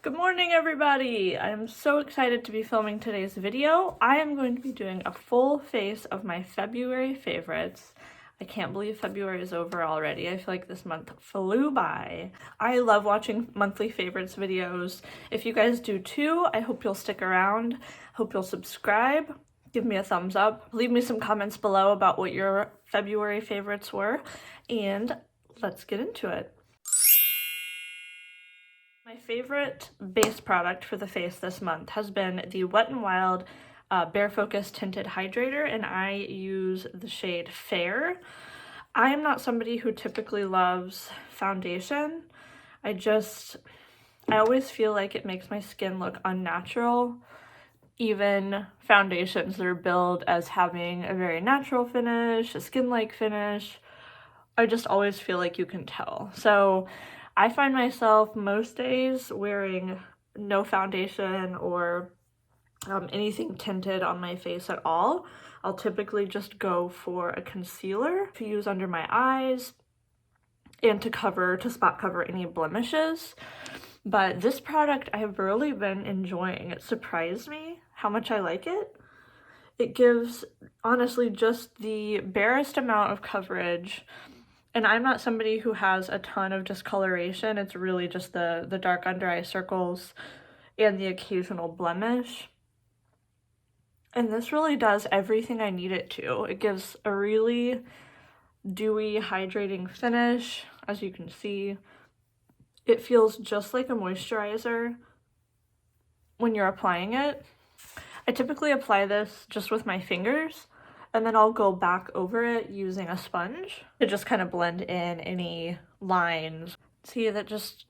Good morning, everybody! I'm so excited to be filming today's video. I am going to be doing a full face of my February favorites. I can't believe February is over already. I feel like this month flew by. I love watching monthly favorites videos. If you guys do too, I hope you'll stick around. Hope you'll subscribe. Give me a thumbs up. Leave me some comments below about what your February favorites were. And let's get into it. My favorite base product for the face this month has been the Wet n Wild Bare Focus Tinted Hydrator, and I use the shade Fair. I am not somebody who typically loves foundation. I always feel like it makes my skin look unnatural. Even foundations that are billed as having a very natural finish, a skin-like finish, I just always feel like you can tell. So I find myself most days wearing no foundation or anything tinted on my face at all. I'll typically just go for a concealer to use under my eyes and to spot cover any blemishes. But this product I have really been enjoying. It surprised me how much I like it. It gives, honestly, just the barest amount of coverage. And I'm not somebody who has a ton of discoloration. It's really just the dark under eye circles and the occasional blemish. And this really does everything I need it to. It gives a really dewy, hydrating finish, as you can see. It feels just like a moisturizer when you're applying it. I typically apply this just with my fingers, and then I'll go back over it using a sponge to just kind of blend in any lines. See, that just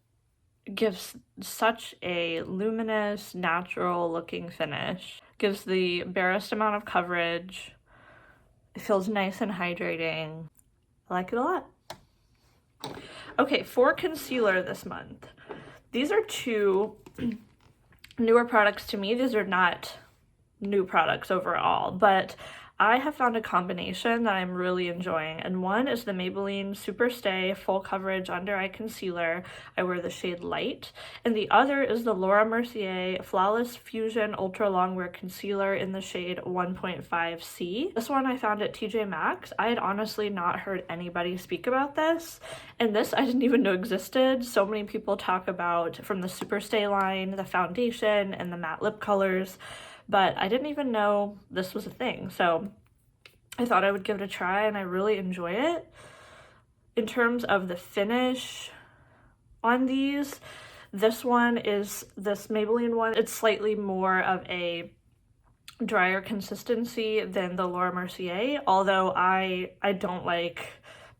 gives such a luminous, natural looking finish. Gives the barest amount of coverage. It feels nice and hydrating. I like it a lot. Okay, for concealer this month, these are two newer products to me. These are not new products overall, but I have found a combination that I'm really enjoying, and one is the Maybelline Super Stay Full Coverage Under Eye Concealer. I wear the shade Light, and the other is the Laura Mercier Flawless Fusion Ultra Longwear Concealer in the shade 1.5C. This one I found at TJ Maxx. I had honestly not heard anybody speak about this, and this I didn't even know existed. So many people talk about, from the Super Stay line, the foundation and the matte lip colors, but I didn't even know this was a thing. So I thought I would give it a try, and I really enjoy it. In terms of the finish on these, this Maybelline one, it's slightly more of a drier consistency than the Laura Mercier, although I don't like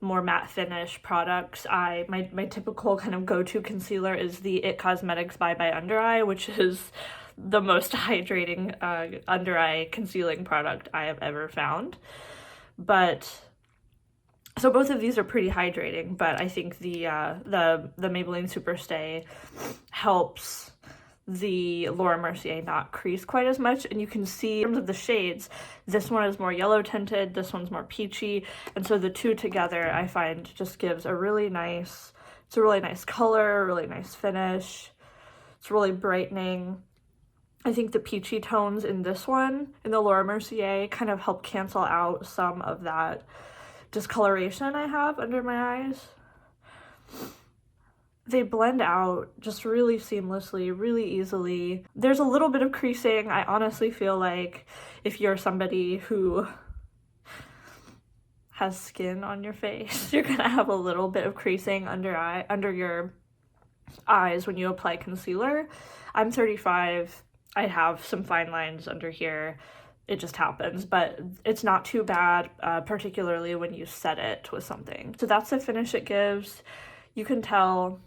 more matte finish products. My typical kind of go-to concealer is the IT Cosmetics Bye Bye Under Eye, which is the most hydrating under eye concealing product I have ever found. But so both of these are pretty hydrating, but I think the Maybelline Super Stay helps the Laura Mercier not crease quite as much. And you can see in terms of the shades, this one is more yellow tinted, this one's more peachy, and so the two together I find just gives a really nice color, really nice finish. It's really brightening. I think the peachy tones in this one, in the Laura Mercier, kind of help cancel out some of that discoloration I have under my eyes. They blend out just really seamlessly, really easily. There's a little bit of creasing. I honestly feel like if you're somebody who has skin on your face, you're gonna have a little bit of creasing under your eyes when you apply concealer. I'm 35. I have some fine lines under here. It just happens, but it's not too bad, particularly when you set it with something. So that's the finish it gives. You can tell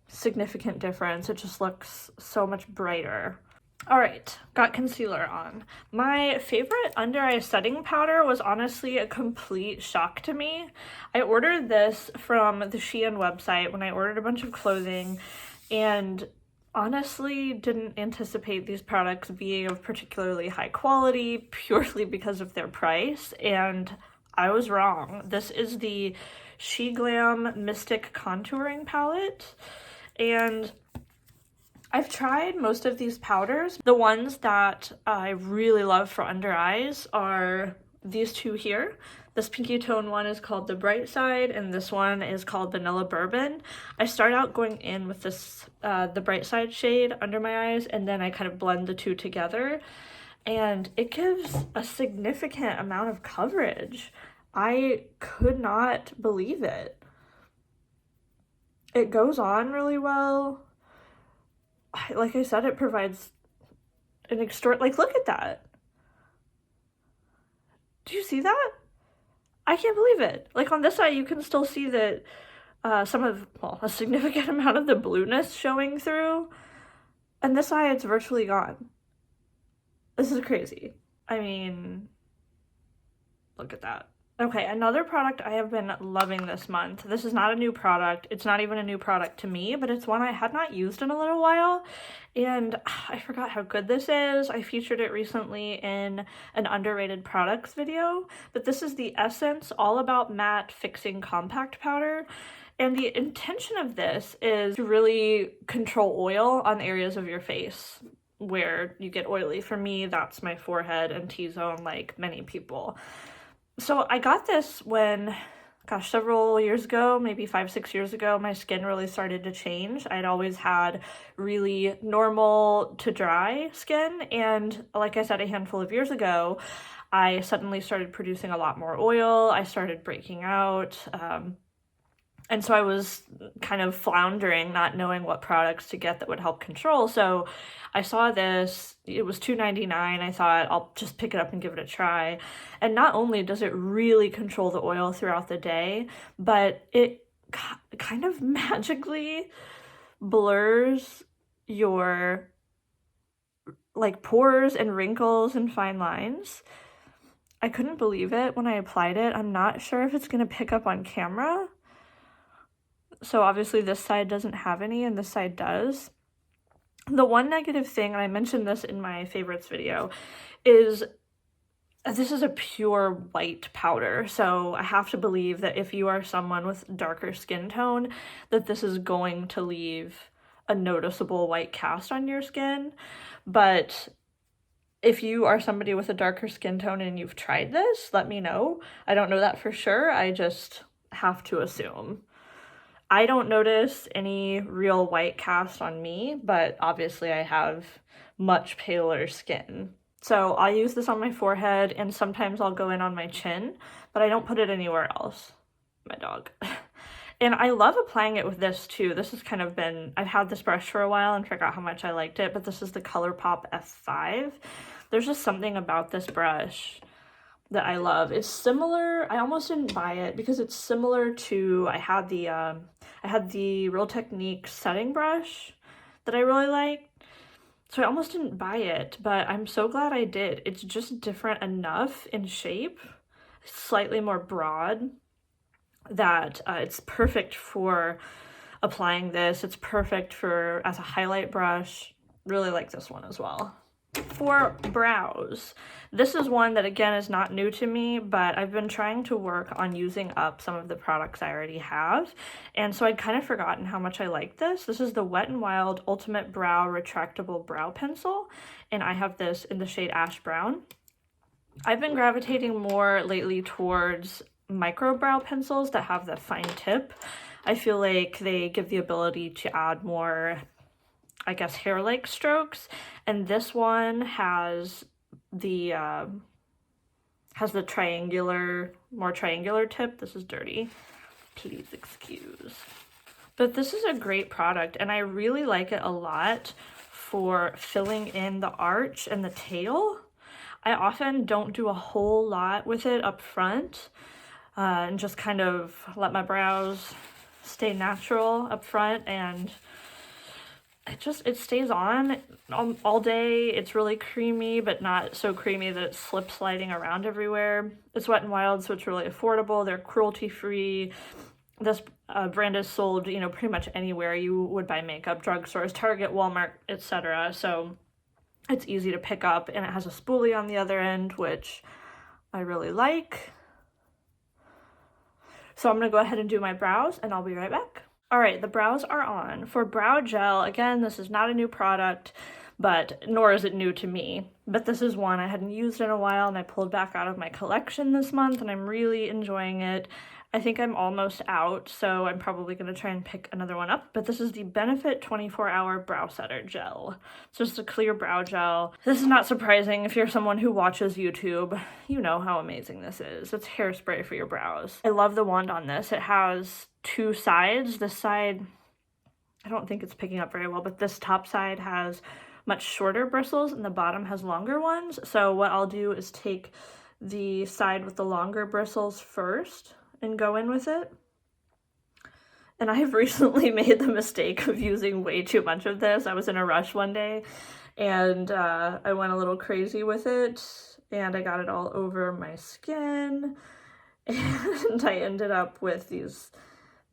significant difference. It just looks so much brighter. All right, got concealer on. My favorite under eye setting powder was honestly a complete shock to me. I ordered this from the Shein website when I ordered a bunch of clothing, and honestly didn't anticipate these products being of particularly high quality purely because of their price, and I was wrong. This is the She Glam Mystic Contouring Palette, and I've tried most of these powders. The ones that I really love for under eyes are these two here. This pinky tone one is called the Bright Side, and this one is called Vanilla Bourbon. I start out going in with this, the Bright Side shade under my eyes, and then I kind of blend the two together, and it gives a significant amount of coverage. I could not believe it. It goes on really well. Like I said, it provides an like, look at that. Do you see that? I can't believe it. Like, on this side, you can still see that a significant amount of the blueness showing through. And this side, it's virtually gone. This is crazy. I mean, look at that. Okay, another product I have been loving this month. This is not a new product. It's not even a new product to me, but it's one I had not used in a little while. And I forgot how good this is. I featured it recently in an underrated products video, but this is the Essence All About Matte Fixing Compact Powder. And the intention of this is to really control oil on areas of your face where you get oily. For me, that's my forehead and T-zone, like many people. So I got this when, gosh, several years ago, maybe 5-6 years ago, my skin really started to change. I'd always had really normal to dry skin, and like I said, a handful of years ago, I suddenly started producing a lot more oil. I started breaking out, and so I was kind of floundering, not knowing what products to get that would help control. So I saw this, it was $2.99. I thought I'll just pick it up and give it a try. And not only does it really control the oil throughout the day, but it kind of magically blurs your like pores and wrinkles and fine lines. I couldn't believe it when I applied it. I'm not sure if it's gonna pick up on camera. So obviously this side doesn't have any and this side does. The one negative thing, and I mentioned this in my favorites video, is this is a pure white powder. So I have to believe that if you are someone with darker skin tone, that this is going to leave a noticeable white cast on your skin. But if you are somebody with a darker skin tone and you've tried this, let me know. I don't know that for sure. I just have to assume. I don't notice any real white cast on me, but obviously I have much paler skin. So I'll use this on my forehead, and sometimes I'll go in on my chin, but I don't put it anywhere else. My dog. And I love applying it with this too. This has kind of been, I've had this brush for a while and forgot how much I liked it, but this is the ColourPop F5. There's just something about this brush that I love. It's similar, I almost didn't buy it because it's similar to, I had the Real Technique setting brush that I really liked. So I almost didn't buy it, but I'm so glad I did. It's just different enough in shape, slightly more broad, that it's perfect for applying this. It's perfect for as a highlight brush. Really like this one as well. For brows, this is one that again is not new to me, but I've been trying to work on using up some of the products I already have, and so I'd kind of forgotten how much I like this. This is the Wet n Wild Ultimate Brow Retractable Brow Pencil, and I have this in the shade Ash Brown. I've been gravitating more lately towards micro brow pencils that have the fine tip. I feel like they give the ability to add more, I guess, hair-like strokes, and this one has the more triangular tip. This is dirty, please excuse. But this is a great product, and I really like it a lot for filling in the arch and the tail. I often don't do a whole lot with it up front, and just kind of let my brows stay natural up front, and it stays on all day. It's really creamy, but not so creamy that it's slip sliding around everywhere. It's Wet n Wild, so it's really affordable. They're cruelty-free. This brand is sold, you know, pretty much anywhere you would buy makeup, drugstores, Target, Walmart, etc. So it's easy to pick up, and it has a spoolie on the other end, which I really like. So I'm gonna go ahead and do my brows, and I'll be right back. All right, the brows are on. For brow gel, again, this is not a new product, but nor is it new to me. But this is one I hadn't used in a while and I pulled back out of my collection this month and I'm really enjoying it. I think I'm almost out, so I'm probably going to try and pick another one up. But this is the Benefit 24-Hour Brow Setter Gel. It's just a clear brow gel. This is not surprising if you're someone who watches YouTube. You know how amazing this is. It's hairspray for your brows. I love the wand on this. It has two sides. This side, I don't think it's picking up very well, but this top side has much shorter bristles and the bottom has longer ones. So what I'll do is take the side with the longer bristles first and go in with it. And I have recently made the mistake of using way too much of this. I was in a rush one day and I went a little crazy with it and I got it all over my skin and I ended up with these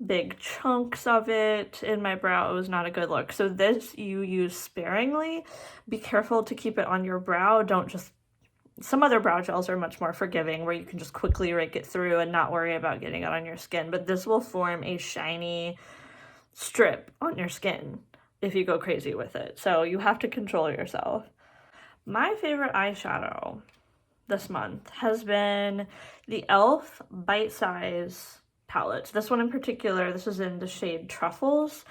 big chunks of it in my brow. It was not a good look. So this you use sparingly. Be careful to keep it on your brow. Don't just, some other brow gels are much more forgiving where you can just quickly rake it through and not worry about getting it on your skin, but this will form a shiny strip on your skin if you go crazy with it. So you have to control yourself. My favorite eyeshadow this month has been the e.l.f. Bite Size palette. This one in particular, this is in the shade Truffles.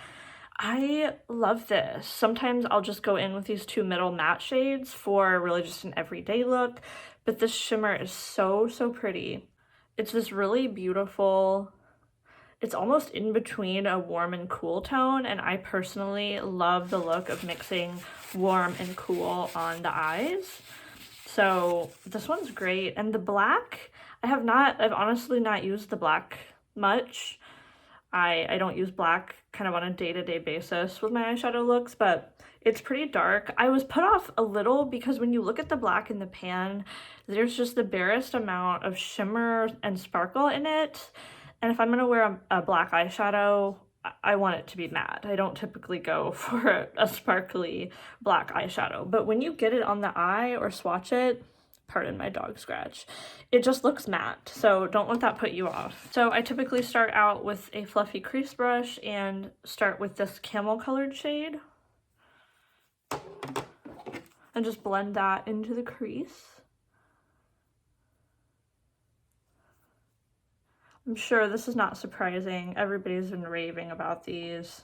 I love this. Sometimes I'll just go in with these two middle matte shades for really just an everyday look, but this shimmer is so, so pretty. It's this really beautiful, it's almost in between a warm and cool tone, and I personally love the look of mixing warm and cool on the eyes. So this one's great. And the black, I've honestly not used the black much. I don't use black kind of on a day-to-day basis with my eyeshadow looks, but it's pretty dark. I was put off a little because when you look at the black in the pan, there's just the barest amount of shimmer and sparkle in it. And if I'm gonna wear a black eyeshadow, I want it to be matte. I don't typically go for a sparkly black eyeshadow, but when you get it on the eye or swatch it, pardon my dog scratch, it just looks matte, so don't let that put you off. So I typically start out with a fluffy crease brush and start with this camel colored shade and just blend that into the crease. I'm sure this is not surprising. Everybody's been raving about these.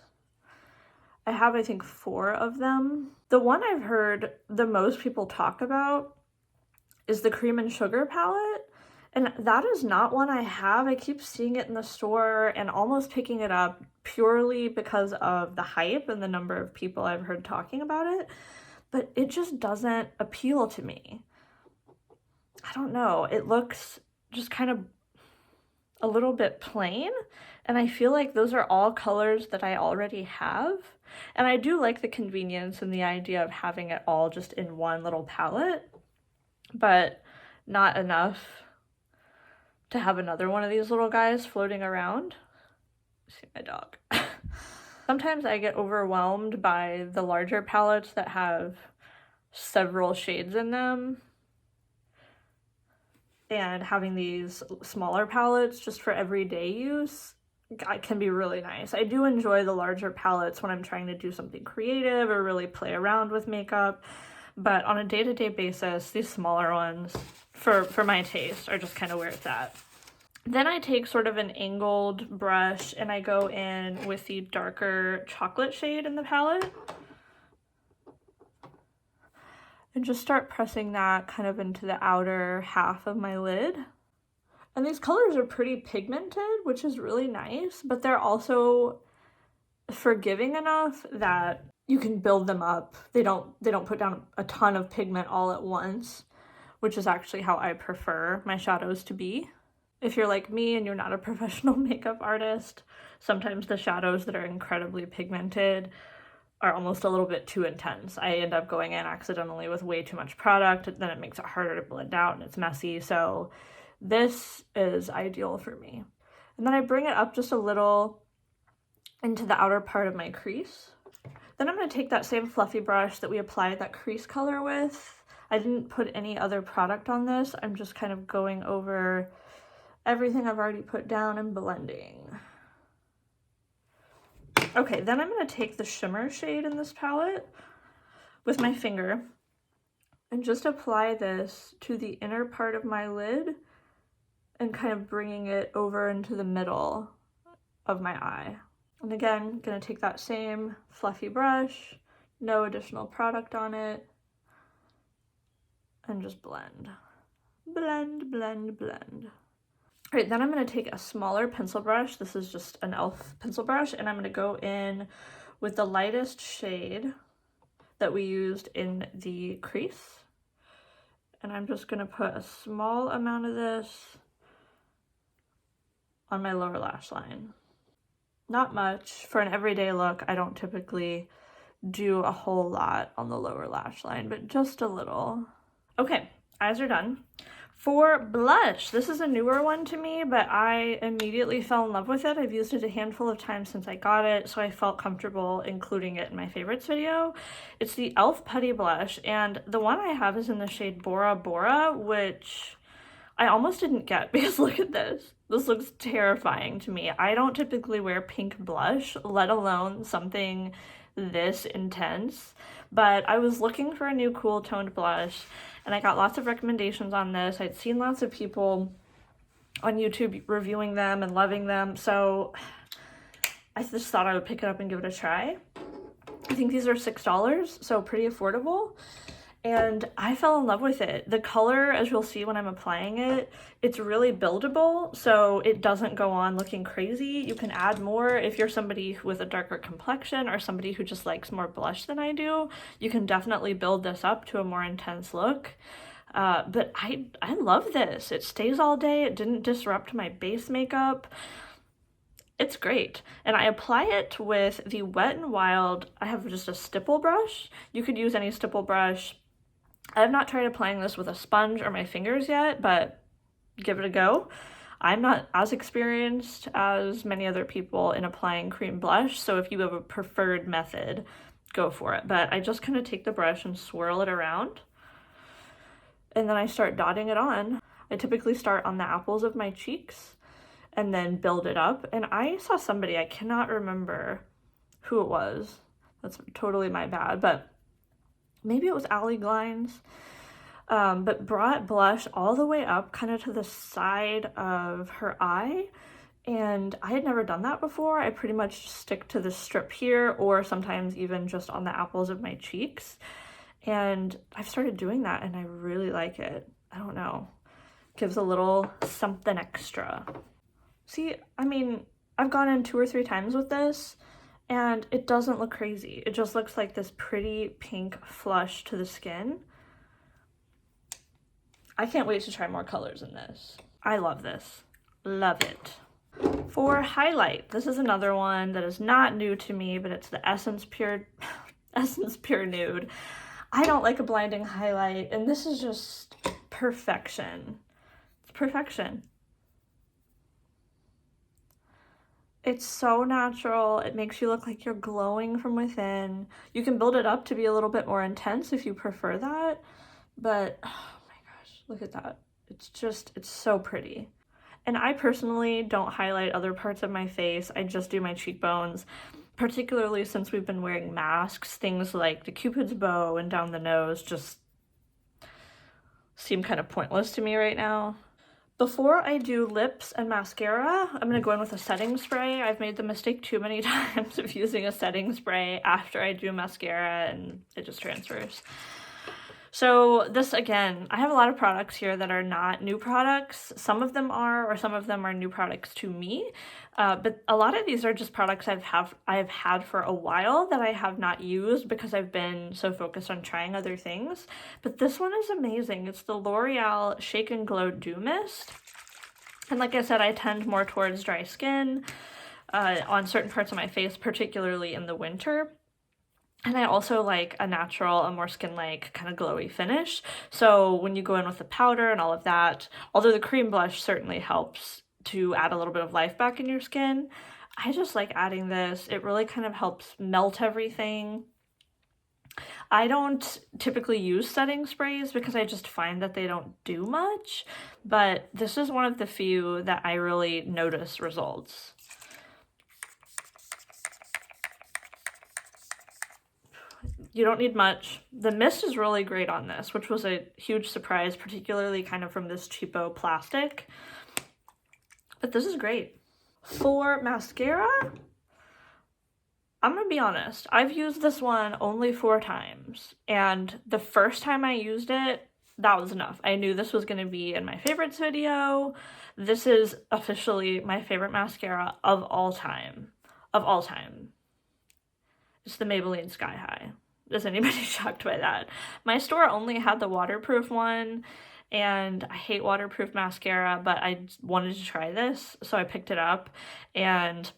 I have, I think, 4 of them. The one I've heard the most people talk about is the Cream and Sugar palette, and that is not one I have. I keep seeing it in the store and almost picking it up purely because of the hype and the number of people I've heard talking about it, but it just doesn't appeal to me. I don't know, it looks just kind of a little bit plain, and I feel like those are all colors that I already have, and I do like the convenience and the idea of having it all just in one little palette, but not enough to have another one of these little guys floating around. See my dog. Sometimes I get overwhelmed by the larger palettes that have several shades in them, and having these smaller palettes just for everyday use can be really nice. I do enjoy the larger palettes when I'm trying to do something creative or really play around with makeup, but on a day-to-day basis, these smaller ones, for my taste, are just kind of where it's at. Then I take sort of an angled brush and I go in with the darker chocolate shade in the palette and just start pressing that kind of into the outer half of my lid. And these colors are pretty pigmented, which is really nice, but they're also forgiving enough that you can build them up. They don't put down a ton of pigment all at once, which is actually how I prefer my shadows to be. If you're like me and you're not a professional makeup artist, sometimes the shadows that are incredibly pigmented are almost a little bit too intense. I end up going in accidentally with way too much product, then it makes it harder to blend out and it's messy. So this is ideal for me. And then I bring it up just a little into the outer part of my crease. Then I'm going to take that same fluffy brush that we applied that crease color with. I didn't put any other product on this. I'm just kind of going over everything I've already put down and blending. Okay, then I'm going to take the shimmer shade in this palette with my finger and just apply this to the inner part of my lid and kind of bringing it over into the middle of my eye. And again, I'm going to take that same fluffy brush, no additional product on it, and just blend. Blend, blend, blend. All right, then I'm going to take a smaller pencil brush. This is just an e.l.f. pencil brush, and I'm going to go in with the lightest shade that we used in the crease. And I'm just going to put a small amount of this on my lower lash line. Not much. For an everyday look, I don't typically do a whole lot on the lower lash line, but just a little. Okay, eyes are done. For blush, this is a newer one to me, but I immediately fell in love with it. I've used it a handful of times since I got it, so I felt comfortable including it in my favorites video. It's the e.l.f. Putty Blush, and the one I have is in the shade Bora Bora, which I almost didn't get because look at this. This looks terrifying to me. I don't typically wear pink blush, let alone something this intense, but I was looking for a new cool toned blush and I got lots of recommendations on this. I'd seen lots of people on YouTube reviewing them and loving them, so I just thought I would pick it up and give it a try. I think these are $6, so pretty affordable. And I fell in love with it. The color, as you'll see when I'm applying it, it's really buildable, so it doesn't go on looking crazy. You can add more if you're somebody with a darker complexion or somebody who just likes more blush than I do. You can definitely build this up to a more intense look. But I love this. It stays all day. It didn't disrupt my base makeup. It's great. And I apply it with the Wet n Wild. I have just a stipple brush. You could use any stipple brush. I have not tried applying this with a sponge or my fingers yet, but give it a go. I'm not as experienced as many other people in applying cream blush, so if you have a preferred method, go for it. But I just kind of take the brush and swirl it around, and then I start dotting it on. I typically start on the apples of my cheeks and then build it up. And I saw somebody, I cannot remember who it was. That's totally my bad, but maybe it was Allie Glines, but brought blush all the way up kind of to the side of her eye. And I had never done that before. I pretty much stick to the strip here or sometimes even just on the apples of my cheeks. And I've started doing that and I really like it. I don't know. Gives a little something extra. See, I mean, I've gone in 2 or 3 times with this and it doesn't look crazy. It just looks like this pretty pink flush to the skin. I can't wait to try more colors in this. I love this. Love it. For highlight, this is another one that is not new to me, but it's the Essence Pure Nude. I don't like a blinding highlight, and this is just perfection. It's perfection. It's so natural. It makes you look like you're glowing from within. You can build it up to be a little bit more intense if you prefer that, but oh my gosh, look at that. It's so pretty. And I personally don't highlight other parts of my face. I just do my cheekbones, particularly since we've been wearing masks. Things like the Cupid's bow and down the nose just seem kind of pointless to me right now. Before I do lips and mascara, I'm going to go in with a setting spray. I've made the mistake too many times of using a setting spray after I do mascara and it just transfers. So this, again, I have a lot of products here that are not new products. Some of them are, or some of them are new products to me. But a lot of these are just products I've had for a while that I have not used because I've been so focused on trying other things. But this one is amazing. It's the L'Oreal Shake and Glow Dew Mist. And like I said, I tend more towards dry skin on certain parts of my face, particularly in the winter. And I also like a natural, a more skin-like kind of glowy finish. So when you go in with the powder and all of that, although the cream blush certainly helps to add a little bit of life back in your skin, I just like adding this. It really kind of helps melt everything. I don't typically use setting sprays because I just find that they don't do much, but this is one of the few that I really notice results. You don't need much. The mist is really great on this, which was a huge surprise, particularly kind of from this cheapo plastic. But this is great. For mascara, I'm gonna be honest, I've used this one only 4 times, and the first time I used it, that was enough. I knew this was gonna be in my favorites video. This is officially my favorite mascara of all time. Of all time. It's the Maybelline Sky High. Is anybody shocked by that? My store only had the waterproof one, and I hate waterproof mascara, but I wanted to try this, so I picked it up, and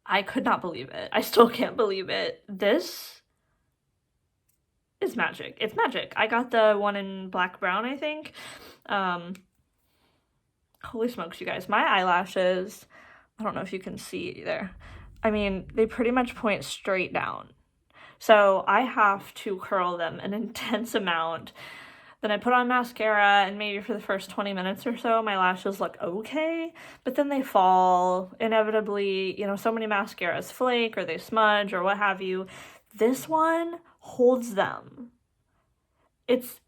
I could not believe it. I still can't believe it. This is magic. It's magic. I got the one in black brown, I think. Holy smokes, you guys. My eyelashes, I don't know if you can see there. I mean, they pretty much point straight down. So I have to curl them an intense amount. Then I put on mascara, and maybe for the first 20 minutes or so, my lashes look okay, but then they fall. Inevitably, you know, so many mascaras flake or they smudge or what have you. This one holds them. It's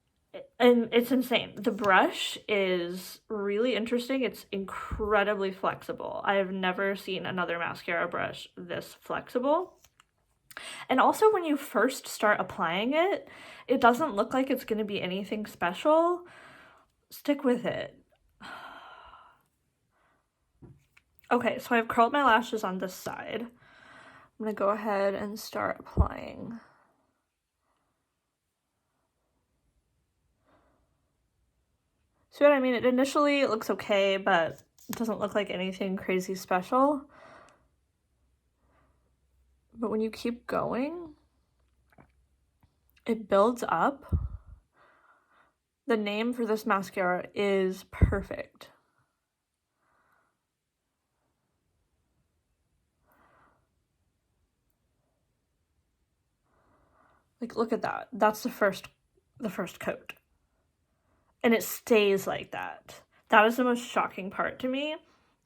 insane. The brush is really interesting. It's incredibly flexible. I have never seen another mascara brush this flexible. And also when you first start applying it, it doesn't look like it's going to be anything special. Stick with it. Okay, so I've curled my lashes on this side. I'm going to go ahead and start applying. See what I mean? It initially looks okay, but it doesn't look like anything crazy special. But when you keep going, it builds up. The name for this mascara is Perfect. Like, look at that. That's the first coat. And it stays like that. That is the most shocking part to me.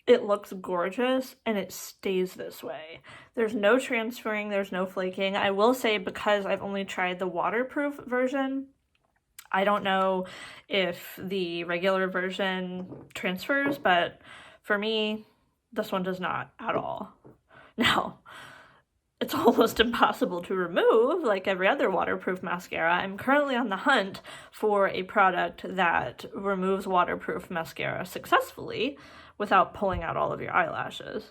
It looks gorgeous, and it stays this way. There's no transferring, there's no flaking. I will say, because I've only tried the waterproof version, I don't know if the regular version transfers, but for me, this one does not at all. Now, it's almost impossible to remove, like every other waterproof mascara. I'm currently on the hunt for a product that removes waterproof mascara successfully without pulling out all of your eyelashes.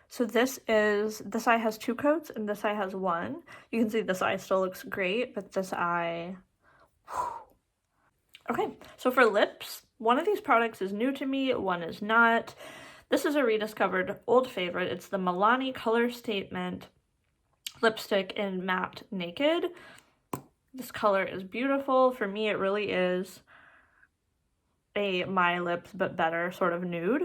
So this eye has 2 coats and this eye has 1. You can see this eye still looks great, but this eye, whew. Okay, so for lips, one of these products is new to me, one is not. This is a rediscovered old favorite. It's the Milani Color Statement lipstick in Matte Naked. This color is beautiful. For me, it really is a My Lips But Better sort of nude.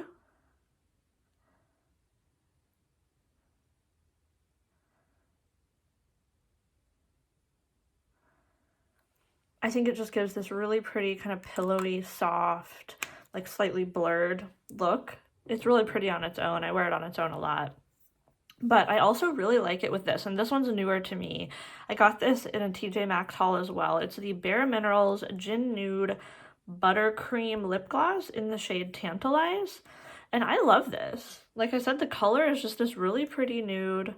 I think it just gives this really pretty kind of pillowy, soft, like slightly blurred look. It's really pretty on its own. I wear it on its own a lot. But I also really like it with this, and this one's newer to me. I got this in a TJ Maxx haul as well. It's the Bare Minerals Gin Nude Buttercream Lip Gloss in the shade Tantalize. And I love this. Like I said, the color is just this really pretty nude.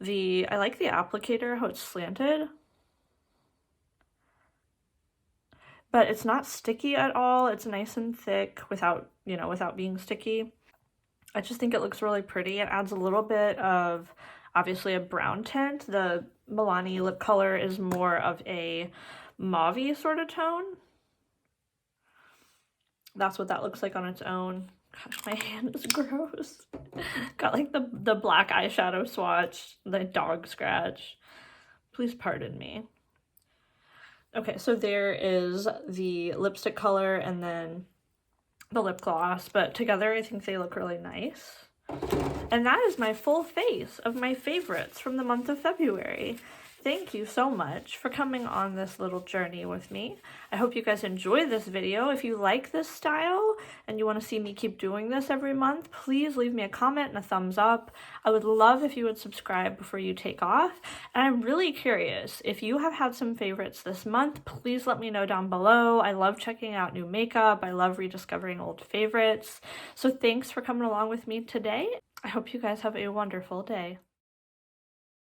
I like the applicator, how it's slanted. But it's not sticky at all. It's nice and thick without being sticky. I just think it looks really pretty. It adds a little bit of, obviously, a brown tint. The Milani lip color is more of a mauve-y sort of tone. That's what that looks like on its own. Gosh, my hand is gross. Got like the black eyeshadow swatch, the dog scratch. Please pardon me. Okay, so there is the lipstick color and then the lip gloss, but together I think they look really nice. And that is my full face of my favorites from the month of February. Thank you so much for coming on this little journey with me. I hope you guys enjoy this video. If you like this style and you want to see me keep doing this every month, please leave me a comment and a thumbs up. I would love if you would subscribe before you take off. And I'm really curious, if you have had some favorites this month, please let me know down below. I love checking out new makeup. I love rediscovering old favorites. So thanks for coming along with me today. I hope you guys have a wonderful day.